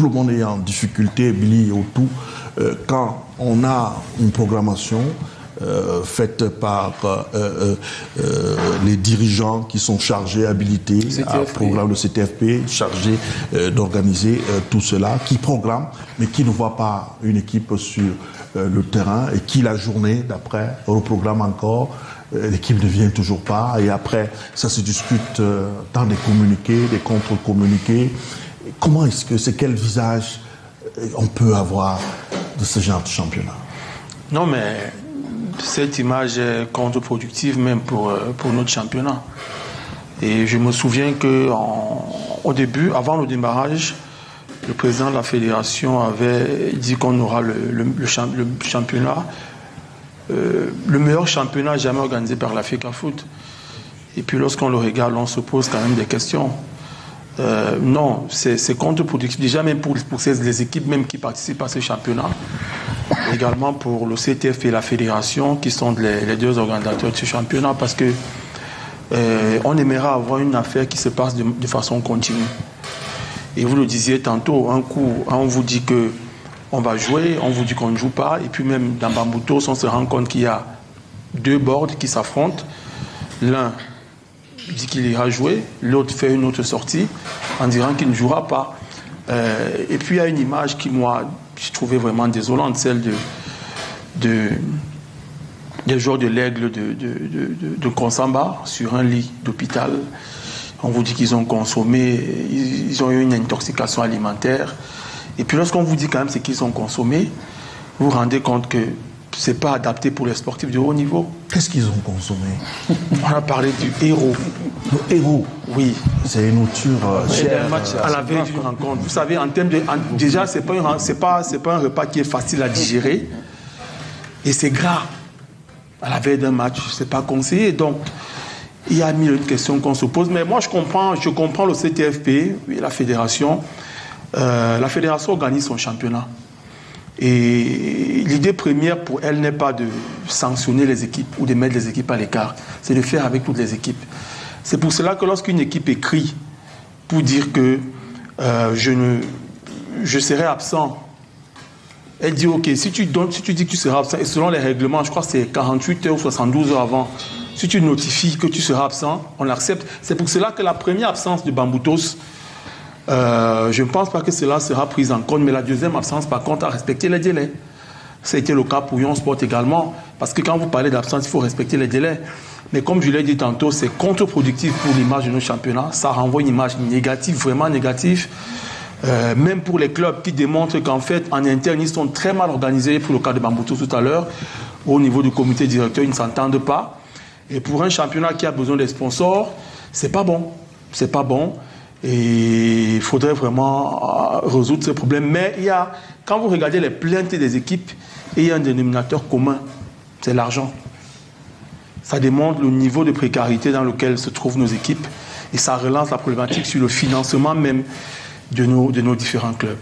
tout le monde est en difficulté, Billy et tout. Quand on a une programmation faite par les dirigeants qui sont chargés, habilités, un programme de CTFP, chargé d'organiser tout cela, qui programme, mais qui ne voit pas une équipe sur le terrain et qui, la journée d'après, reprogramme encore. L'équipe ne vient toujours pas et après, ça se discute dans des communiqués, des contre-communiqués. Comment est-ce que c'est quel visage on peut avoir de ce genre de championnat? Non, mais cette image est contre-productive même pour notre championnat. Et je me souviens qu'au début, avant le démarrage, le président de la fédération avait dit qu'on aura le championnat, le meilleur championnat jamais organisé par l'Africa Foot. Et puis lorsqu'on le regarde, on se pose quand même des questions. Non, c'est contre-productif. Déjà même pour les équipes même qui participent à ce championnat, également pour le CTF et la fédération qui sont les deux organisateurs de ce championnat, parce que on aimerait avoir une affaire qui se passe de façon continue. Et vous le disiez tantôt, un coup, on vous dit qu'on va jouer, on vous dit qu'on ne joue pas, et puis même dans Bamboutos, on se rend compte qu'il y a deux boards qui s'affrontent. L'un dit qu'il ira jouer, l'autre fait une autre sortie en disant qu'il ne jouera pas. Et puis il y a une image qui, moi, je trouvais vraiment désolante, celle des joueurs de l'Aigle de Konsamba sur un lit d'hôpital. On vous dit qu'ils ont consommé, ils ont eu une intoxication alimentaire. Et puis lorsqu'on vous dit quand même ce qu'ils ont consommé, vous vous rendez compte que ce n'est pas adapté pour les sportifs de haut niveau. Qu'est-ce qu'ils ont consommé? On a parlé du héros. Le héros? Oui. C'est une nourriture chère. Un match à la veille d'une rencontre. Vous savez, en termes de... déjà, ce n'est pas un repas qui est facile à digérer. Et c'est gras. À la veille d'un match, ce n'est pas conseillé. Donc, il y a mille questions qu'on se pose. Mais moi, je comprends le CTFP et la fédération. La fédération organise son championnat. Et l'idée première pour elle n'est pas de sanctionner les équipes ou de mettre les équipes à l'écart. C'est de faire avec toutes les équipes. C'est pour cela que lorsqu'une équipe écrit pour dire que je serai absent, elle dit ok, si tu dis que tu seras absent, et selon les règlements, je crois que c'est 48 heures ou 72 heures avant, si tu notifies que tu seras absent, on l'accepte. C'est pour cela que la première absence de Bamboutos, je ne pense pas que cela sera pris en compte, mais la deuxième absence, par contre, a respecté les délais. Ça a été le cas pour Yon Sport également, parce que quand vous parlez d'absence, il faut respecter les délais. Mais comme je l'ai dit tantôt, c'est contre-productif pour l'image de nos championnats. Ça renvoie une image négative, vraiment négative, même pour les clubs qui démontrent qu'en fait, en interne, ils sont très mal organisés. Pour le cas de Bamboutos tout à l'heure, au niveau du comité directeur, ils ne s'entendent pas. Et pour un championnat qui a besoin des sponsors, c'est pas bon. C'est pas bon. Et il faudrait vraiment résoudre ce problème. Mais quand vous regardez les plaintes des équipes, il y a un dénominateur commun, c'est l'argent. Ça démontre le niveau de précarité dans lequel se trouvent nos équipes et ça relance la problématique sur le financement même de nos différents clubs.